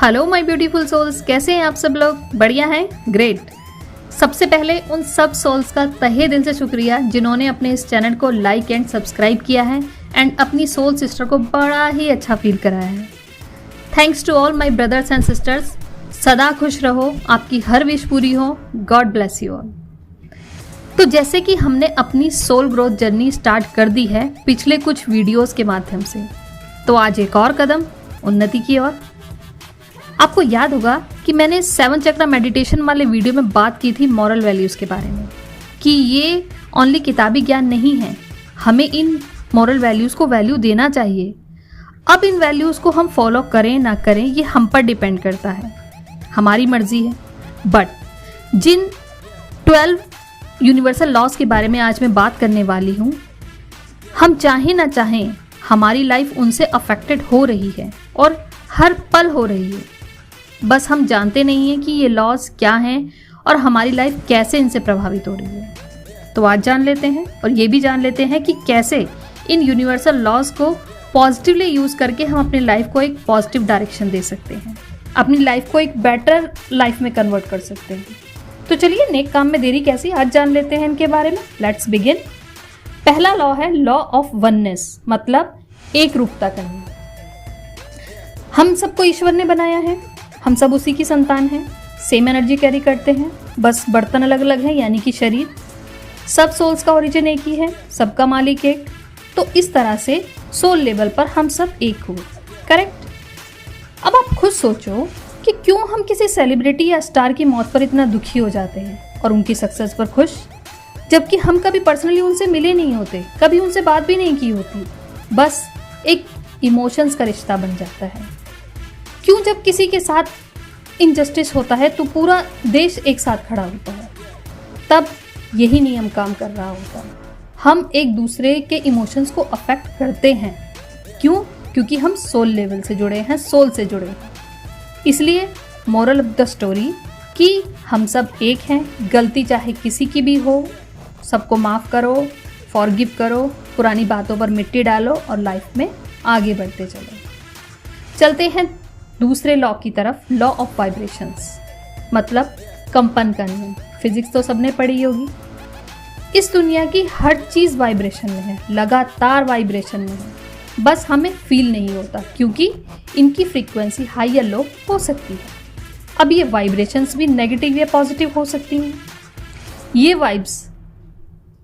Hello my beautiful souls, कैसे हैं आप सब लोग? बढ़िया हैं? ग्रेट। सबसे पहले उन सब सोल्स का तहे दिल से शुक्रिया जिन्होंने अपने इस चैनल को लाइक एंड सब्सक्राइब किया है एंड अपनी सोल सिस्टर को बड़ा ही अच्छा फील कराया है। Thanks to all my brothers and sisters. सदा खुश रहो, आपकी हर विश पूरी हो। God bless you all. तो जैसे कि हमने अपनी सोल ग्रोथ जर्नी स्टार्ट कर दी है पिछले कुछ वीडियोस के माध्यम से, तो आज एक और कदम उन्नति की ओर। आपको याद होगा कि मैंने 7 चक्र मेडिटेशन वाले वीडियो में बात की थी मॉरल वैल्यूज़ के बारे में, कि ये ओनली किताबी ज्ञान नहीं है, हमें इन मॉरल वैल्यूज़ को वैल्यू देना चाहिए। अब इन वैल्यूज़ को हम फॉलो करें ना करें ये हम पर डिपेंड करता है, हमारी मर्जी है। बट जिन 12 यूनिवर्सल लॉज के बारे में आज मैं बात करने वाली हूँ, हम चाहें ना चाहें हमारी लाइफ उनसे अफेक्टेड हो रही है और हर पल हो रही है। बस हम जानते नहीं हैं कि ये लॉज क्या हैं और हमारी लाइफ कैसे इनसे प्रभावित हो रही है। तो आज जान लेते हैं और ये भी जान लेते हैं कि कैसे इन यूनिवर्सल लॉज को पॉजिटिवली यूज़ करके हम अपनी लाइफ को एक पॉजिटिव डायरेक्शन दे सकते हैं, अपनी लाइफ को एक बेटर लाइफ में कन्वर्ट कर सकते हैं। तो चलिए, नेक काम में देरी कैसी, आज जान लेते हैं इनके बारे में। Let's begin. पहला लॉ है लॉ ऑफ वननेस, मतलब एक रूपता करना। हम सबको ईश्वर ने बनाया है, हम सब उसी की संतान हैं, सेम एनर्जी कैरी करते हैं, बस बर्तन अलग अलग है, यानी कि शरीर। सब सोल्स का ओरिजिन एक ही है, सबका मालिक एक। तो इस तरह से सोल लेवल पर हम सब एक हुए, करेक्ट। अब आप खुद सोचो कि क्यों हम किसी सेलिब्रिटी या स्टार की मौत पर इतना दुखी हो जाते हैं और उनकी सक्सेस पर खुश, जबकि हम कभी पर्सनली उनसे मिले नहीं होते, कभी उनसे बात भी नहीं की होती, बस एक इमोशंस का रिश्ता बन जाता है। क्यों जब किसी के साथ इनजस्टिस होता है तो पूरा देश एक साथ खड़ा होता है, तब यही नियम काम कर रहा होता है। हम एक दूसरे के इमोशंस को अफेक्ट करते हैं। क्यों? क्योंकि हम सोल लेवल से जुड़े हैं, सोल से जुड़े हैं। इसलिए मोरल ऑफ द स्टोरी कि हम सब एक हैं, गलती चाहे किसी की भी हो, सबको माफ़ करो, फॉरगिव करो, पुरानी बातों पर मिट्टी डालो और लाइफ में आगे बढ़ते चलो। चलते हैं दूसरे लॉ की तरफ, लॉ ऑफ वाइब्रेशंस, मतलब कंपन का नियम। फिजिक्स तो सबने पढ़ी होगी। इस दुनिया की हर चीज़ वाइब्रेशन में है, लगातार वाइब्रेशन में है, बस हमें फील नहीं होता क्योंकि इनकी फ्रीक्वेंसी हाई या लो हो सकती है। अब ये वाइब्रेशंस भी नेगेटिव या पॉजिटिव हो सकती हैं। ये वाइब्स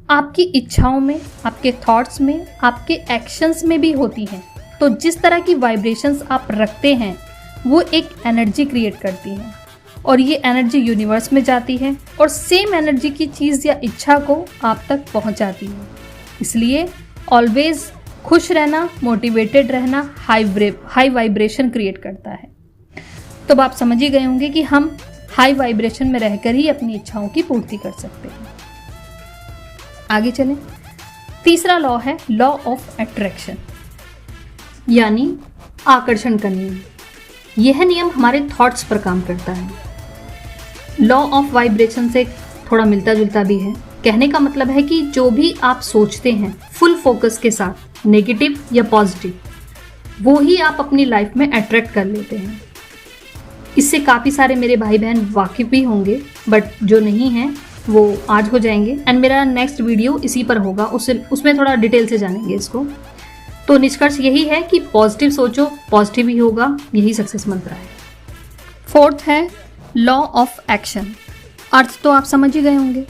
आपकी इच्छाओं में, आपके थॉट्स में, आपके एक्शंस में भी होती हैं। तो जिस तरह की वाइब्रेशंस आप रखते हैं वो एक एनर्जी क्रिएट करती हैं और ये एनर्जी यूनिवर्स में जाती है और सेम एनर्जी की चीज़ या इच्छा को आप तक पहुंचाती है। इसलिए ऑलवेज खुश रहना, मोटिवेटेड रहना हाई वाइब्रेशन क्रिएट करता है। तो अब आप समझ ही गए होंगे कि हम हाई वाइब्रेशन में रहकर ही अपनी इच्छाओं की पूर्ति कर सकते हैं। आगे चलें। तीसरा लॉ है लॉ ऑफ अट्रैक्शन, यानी आकर्षण का नियम। यह नियम हमारे थॉट्स पर काम करता है। लॉ ऑफ वाइब्रेशन से थोड़ा मिलता जुलता भी है। कहने का मतलब है कि जो भी आप सोचते हैं फुल फोकस के साथ, नेगेटिव या पॉजिटिव, वो ही आप अपनी लाइफ में अट्रैक्ट कर लेते हैं। इससे काफ़ी सारे मेरे भाई बहन वाकिफ भी होंगे, बट जो नहीं हैं वो आज हो जाएंगे एंड मेरा नेक्स्ट वीडियो इसी पर होगा, उसमें थोड़ा डिटेल से जानेंगे इसको। तो निष्कर्ष यही है कि पॉजिटिव सोचो, पॉजिटिव ही होगा, यही सक्सेस मंत्र है। फोर्थ है लॉ ऑफ एक्शन। अर्थ तो आप समझ ही गए होंगे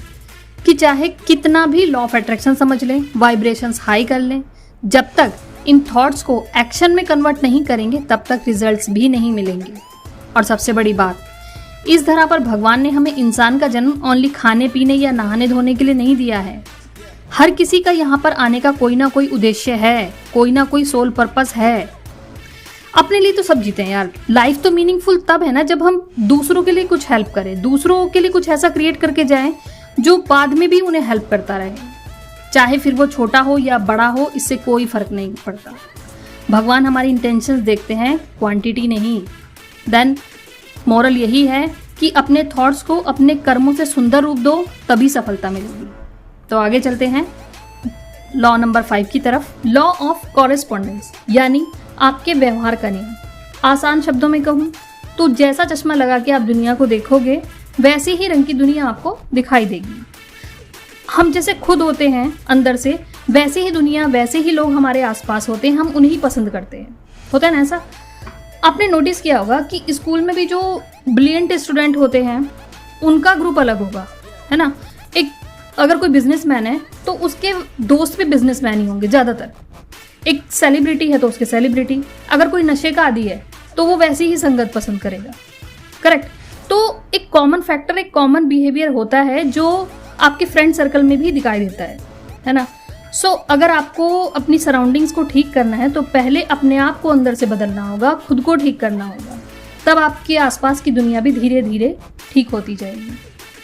कि चाहे कितना भी लॉ ऑफ अट्रैक्शन समझ लें, वाइब्रेशंस हाई कर लें, जब तक इन थॉट्स को एक्शन में कन्वर्ट नहीं करेंगे तब तक रिजल्ट्स भी नहीं मिलेंगे। और सबसे बड़ी बात, इस धरा पर भगवान ने हमें इंसान का जन्म ओनली खाने पीने या नहाने धोने के लिए नहीं दिया है। हर किसी का यहाँ पर आने का कोई ना कोई उद्देश्य है, कोई ना कोई सोल पर्पस है। अपने लिए तो सब जीते हैं यार। लाइफ तो मीनिंगफुल तब है ना जब हम दूसरों के लिए कुछ हेल्प करें, दूसरों के लिए कुछ ऐसा क्रिएट करके जाएं जो बाद में भी उन्हें हेल्प करता रहे। चाहे फिर वो छोटा हो या बड़ा हो, इससे कोई फर्क नहीं पड़ता। भगवान हमारी इंटेंशंस देखते हैं, क्वांटिटी नहीं। देन मोरल यही है कि अपने थॉट्स को अपने कर्मों से सुंदर रूप दो, तभी सफलता मिलेगी। तो आगे चलते हैं लॉ नंबर 5 की तरफ, लॉ ऑफ कॉरेस्पॉन्डेंस, यानी आपके व्यवहार का नियम। आसान शब्दों में कहूँ तो जैसा चश्मा लगा के आप दुनिया को देखोगे वैसे ही रंग की दुनिया आपको दिखाई देगी। हम जैसे खुद होते हैं अंदर से, वैसे ही दुनिया, वैसे ही लोग हमारे आसपास होते हैं, हम उन्हीं पसंद करते हैं। होता है ना ऐसा? आपने नोटिस किया होगा कि स्कूल में भी जो ब्रिलियंट स्टूडेंट होते हैं उनका ग्रुप अलग होगा, है ना। एक अगर कोई बिजनेसमैन है तो उसके दोस्त भी बिजनेसमैन ही होंगे ज़्यादातर। एक सेलिब्रिटी है तो उसके सेलिब्रिटी। अगर कोई नशे का आदी है तो वो वैसी ही संगत पसंद करेगा। करेक्ट। तो एक कॉमन फैक्टर, एक कॉमन बिहेवियर होता है जो आपके फ्रेंड सर्कल में भी दिखाई देता है ना। सो अगर आपको अपनी सराउंडिंग्स को ठीक करना है तो पहले अपने आप को अंदर से बदलना होगा, खुद को ठीक करना होगा, तब आपके आसपास की दुनिया भी धीरे धीरे ठीक होती जाएगी।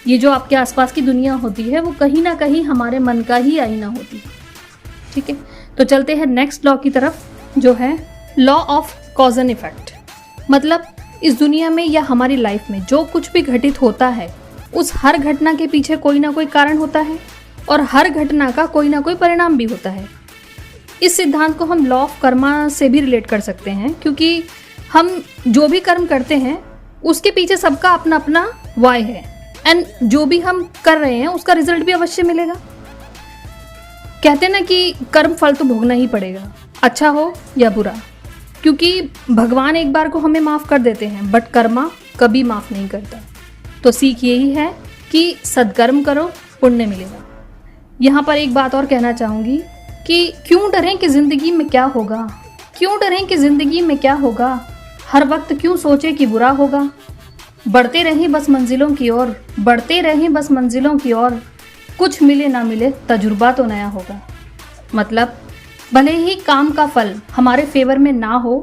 ये जो आपके आसपास की दुनिया होती है वो कहीं ना कहीं हमारे मन का ही आईना होती है। ठीक है, तो चलते हैं नेक्स्ट लॉ की तरफ, जो है law of cause and effect. मतलब इस दुनिया में या हमारी लाइफ में जो कुछ भी घटित होता है उस हर घटना के पीछे कोई ना कोई कारण होता है और हर घटना का कोई ना कोई परिणाम भी होता है। इस सिद्धांत को हम लॉ ऑफ कर्मा से भी रिलेट कर सकते हैं, क्योंकि हम जो भी कर्म करते हैं उसके पीछे सबका अपना अपना वाय है, एंड जो भी हम कर रहे हैं उसका रिजल्ट भी अवश्य मिलेगा। कहते हैं ना कि कर्म फल तो भोगना ही पड़ेगा, अच्छा हो या बुरा, क्योंकि भगवान एक बार को हमें माफ़ कर देते हैं बट कर्मा कभी माफ़ नहीं करता। तो सीख यही है कि सद्कर्म करो, पुण्य मिलेगा। यहाँ पर एक बात और कहना चाहूँगी कि क्यों डरें कि ज़िंदगी में क्या होगा, क्यों डरें कि ज़िंदगी में क्या होगा, हर वक्त क्यों सोचे कि बुरा होगा। बढ़ते रहें बस मंजिलों की ओर, बढ़ते रहें बस मंजिलों की ओर, कुछ मिले ना मिले तजुर्बा तो नया होगा। मतलब भले ही काम का फल हमारे फेवर में ना हो,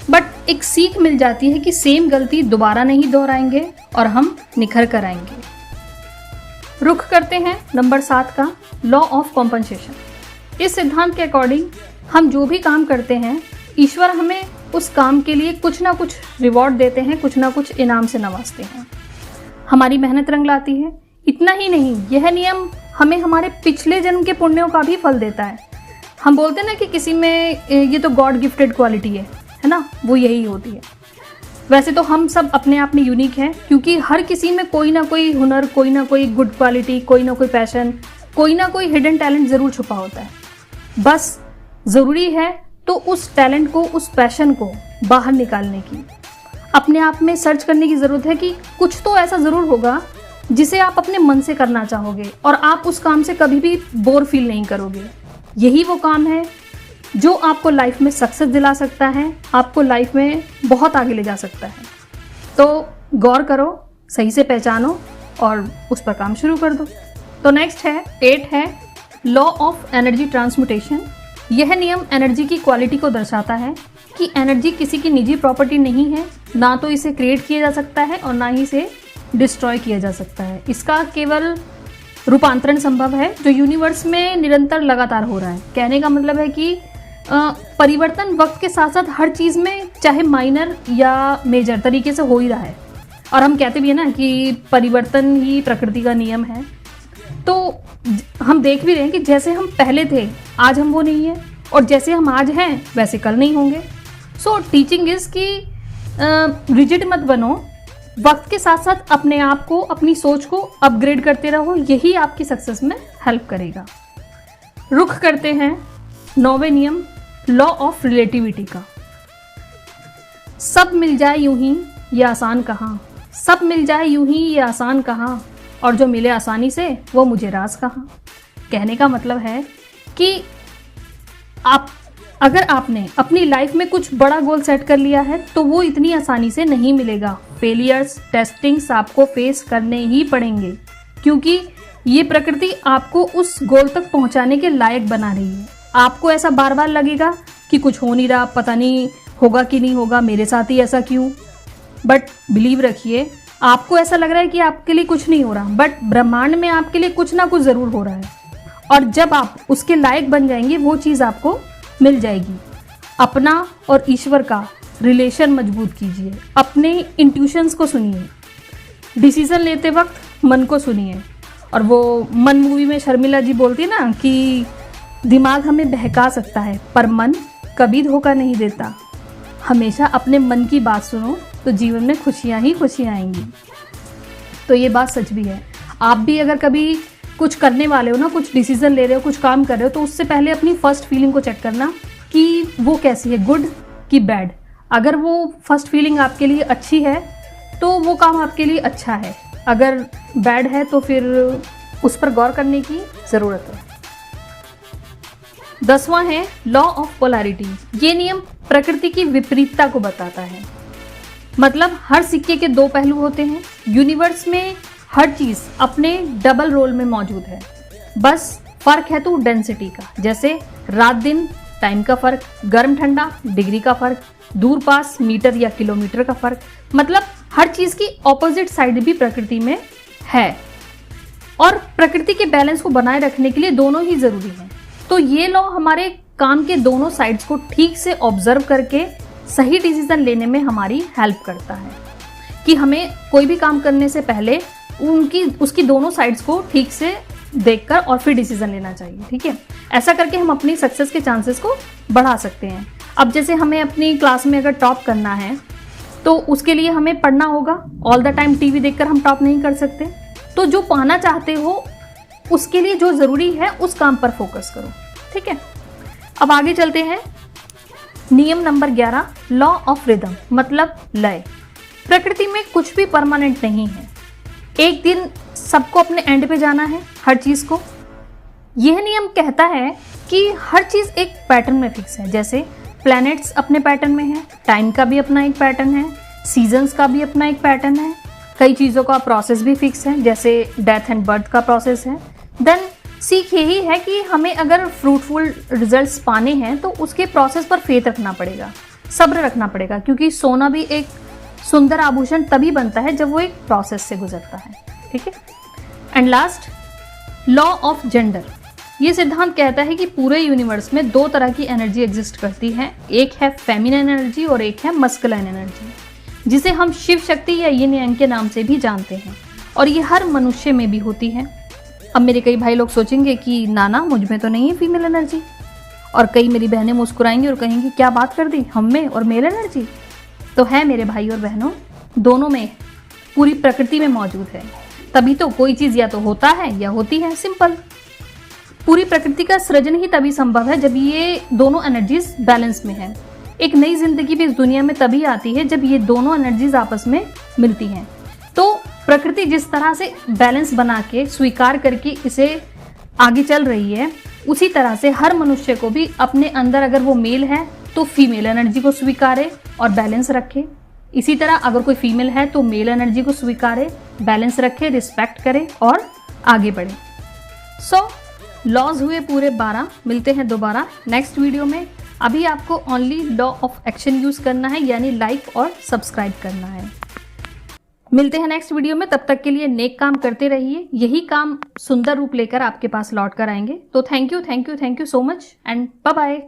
बट एक सीख मिल जाती है कि सेम गलती दोबारा नहीं दोहराएंगे और हम निखर कर आएंगे। रुख करते हैं नंबर 7 का, लॉ ऑफ कॉम्पनसेशन। इस सिद्धांत के अकॉर्डिंग हम जो भी काम करते हैं ईश्वर हमें उस काम के लिए कुछ ना कुछ रिवॉर्ड देते हैं, कुछ ना कुछ इनाम से नवाजते हैं। हमारी मेहनत रंग लाती है। इतना ही नहीं, यह नियम हमें हमारे पिछले जन्म के पुण्यों का भी फल देता है। हम बोलते हैं ना कि किसी में ये तो गॉड गिफ्टेड क्वालिटी है ना, वो यही होती है। वैसे तो हम सब अपने आप में यूनिक हैं, क्योंकि हर किसी में कोई ना कोई हुनर, कोई ना कोई गुड क्वालिटी, कोई ना कोई पैशन, कोई ना कोई हिडन टैलेंट ज़रूर छुपा होता है। बस ज़रूरी है तो उस टैलेंट को, उस पैशन को बाहर निकालने की, अपने आप में सर्च करने की ज़रूरत है कि कुछ तो ऐसा ज़रूर होगा जिसे आप अपने मन से करना चाहोगे और आप उस काम से कभी भी बोर फील नहीं करोगे। यही वो काम है जो आपको लाइफ में सक्सेस दिला सकता है, आपको लाइफ में बहुत आगे ले जा सकता है। तो गौर करो, सही से पहचानो और उस पर काम शुरू कर दो। तो नेक्स्ट है 8 है लॉ ऑफ एनर्जी ट्रांसम्यूटेशन। यह नियम एनर्जी की क्वालिटी को दर्शाता है कि एनर्जी किसी की निजी प्रॉपर्टी नहीं है, ना तो इसे क्रिएट किया जा सकता है और ना ही इसे डिस्ट्रॉय किया जा सकता है। इसका केवल रूपांतरण संभव है जो यूनिवर्स में निरंतर लगातार हो रहा है। कहने का मतलब है कि परिवर्तन वक्त के साथ साथ हर चीज़ में, चाहे माइनर या मेजर तरीके से हो ही रहा है। और हम कहते भी है ना कि परिवर्तन ही प्रकृति का नियम है। तो हम देख भी रहे हैं कि जैसे हम पहले थे आज हम वो नहीं है, और जैसे हम आज हैं वैसे कल नहीं होंगे। सो टीचिंग इज़ कि रिजिड मत बनो, वक्त के साथ साथ अपने आप को, अपनी सोच को अपग्रेड करते रहो, यही आपकी सक्सेस में हेल्प करेगा। रुख करते हैं 9वें नियम, लॉ ऑफ रिलेटिविटी का। सब मिल जाए यूं ही ये आसान कहाँ, सब मिल जाए यूं ही ये आसान कहाँ, और जो मिले आसानी से वो मुझे राज कहाँ। कहने का मतलब है कि अगर आपने अपनी लाइफ में कुछ बड़ा गोल सेट कर लिया है तो वो इतनी आसानी से नहीं मिलेगा। फेलियर्स, टेस्टिंग्स आपको फेस करने ही पड़ेंगे, क्योंकि ये प्रकृति आपको उस गोल तक पहुंचाने के लायक बना रही है। आपको ऐसा बार बार लगेगा कि कुछ हो नहीं रहा, पता नहीं होगा कि नहीं होगा, मेरे साथ ही ऐसा क्यों। बट बिलीव रखिए, आपको ऐसा लग रहा है कि आपके लिए कुछ नहीं हो रहा, बट ब्रह्मांड में आपके लिए कुछ ना कुछ ज़रूर हो रहा है। और जब आप उसके लायक बन जाएंगे वो चीज़ आपको मिल जाएगी। अपना और ईश्वर का रिलेशन मजबूत कीजिए, अपने इंट्यूशंस को सुनिए, डिसीज़न लेते वक्त मन को सुनिए। और वो मन मूवी में शर्मिला जी बोलती है ना कि दिमाग हमें बहका सकता है पर मन कभी धोखा नहीं देता। हमेशा अपने मन की बात सुनो तो जीवन में खुशियाँ ही खुशियाँ आएंगी। तो ये बात सच भी है। आप भी अगर कभी कुछ करने वाले हो ना, कुछ डिसीजन ले रहे हो, कुछ काम कर रहे हो, तो उससे पहले अपनी फर्स्ट फीलिंग को चेक करना कि वो कैसी है, गुड कि बैड। अगर वो फर्स्ट फीलिंग आपके लिए अच्छी है तो वो काम आपके लिए अच्छा है, अगर बैड है तो फिर उस पर गौर करने की ज़रूरत है। 10वां है लॉ ऑफ पोलैरिटी। ये नियम प्रकृति की विपरीतता को बताता है। मतलब हर सिक्के के दो पहलू होते हैं। यूनिवर्स में हर चीज़ अपने डबल रोल में मौजूद है, बस फर्क है तो डेंसिटी का। जैसे रात दिन, टाइम का फर्क, गर्म ठंडा, डिग्री का फर्क, दूर पास, मीटर या किलोमीटर का फर्क। मतलब हर चीज़ की ऑपोजिट साइड भी प्रकृति में है और प्रकृति के बैलेंस को बनाए रखने के लिए दोनों ही ज़रूरी हैं। तो ये लॉ हमारे काम के दोनों साइड्स को ठीक से ऑब्जर्व करके सही डिसीजन लेने में हमारी हेल्प करता है कि हमें कोई भी काम करने से पहले उसकी दोनों साइड्स को ठीक से देखकर और फिर डिसीजन लेना चाहिए। ठीक है, ऐसा करके हम अपनी सक्सेस के चांसेस को बढ़ा सकते हैं। अब जैसे हमें अपनी क्लास में अगर टॉप करना है तो उसके लिए हमें पढ़ना होगा। ऑल द टाइम टीवी देखकर हम टॉप नहीं कर सकते। तो जो पाना चाहते हो उसके लिए जो ज़रूरी है उस काम पर फोकस करो। ठीक है, अब आगे चलते हैं। नियम नंबर 11, लॉ ऑफ रिदम, मतलब लय। प्रकृति में कुछ भी परमानेंट नहीं है। एक दिन सबको अपने एंड पे जाना है, हर चीज़ को। यह नियम कहता है कि हर चीज़ एक पैटर्न में फिक्स है। जैसे प्लैनेट्स अपने पैटर्न में है, टाइम का भी अपना एक पैटर्न है, सीजन्स का भी अपना एक पैटर्न है, कई चीज़ों का प्रोसेस भी फिक्स है, जैसे डेथ एंड बर्थ का प्रोसेस है। देन सीख यही है कि हमें अगर फ्रूटफुल रिजल्ट्स पाने हैं तो उसके प्रोसेस पर फेथ रखना पड़ेगा, सब्र रखना पड़ेगा, क्योंकि सोना भी एक सुंदर आभूषण तभी बनता है जब वो एक प्रोसेस से गुजरता है। ठीक है, and last, law of gender. ये सिद्धांत कहता है कि पूरे यूनिवर्स में दो तरह की एनर्जी एग्जिस्ट करती है। एक है फेमिनिन एनर्जी और एक है मस्कुलाइन एनर्जी, जिसे हम शिव शक्ति या यिन यांग के नाम से भी जानते हैं, और ये हर मनुष्य में भी होती है। अब मेरे कई भाई लोग सोचेंगे कि नाना मुझ में तो नहीं है फीमेल एनर्जी, और कई मेरी बहनें मुस्कुराएंगी और कहेंगी क्या बात कर दी, हम में और मेल एनर्जी। तो है मेरे भाई और बहनों, दोनों में, पूरी प्रकृति में मौजूद है। तभी तो कोई चीज़ या तो होता है या होती है, सिंपल। पूरी प्रकृति का सृजन ही तभी संभव है जब ये दोनों एनर्जीज बैलेंस में है। एक नई जिंदगी भी इस दुनिया में तभी आती है जब ये दोनों एनर्जीज आपस में मिलती हैं। तो प्रकृति जिस तरह से बैलेंस बना के स्वीकार करके इसे आगे चल रही है, उसी तरह से हर मनुष्य को भी अपने अंदर, अगर वो मेल है तो फीमेल एनर्जी को स्वीकारे और बैलेंस रखे। इसी तरह अगर कोई फीमेल है तो मेल एनर्जी को स्वीकारे, बैलेंस रखे, रिस्पेक्ट करे और आगे बढ़े। सो लॉज हुए पूरे 12। मिलते हैं दोबारा नेक्स्ट वीडियो में। अभी आपको only law of action use करना है, यानी लाइक और सब्सक्राइब करना है। मिलते हैं नेक्स्ट वीडियो में, तब तक के लिए नेक काम करते रहिए। यही काम सुंदर रूप लेकर आपके पास लौट कर आएंगे। तो thank you so much and bye bye.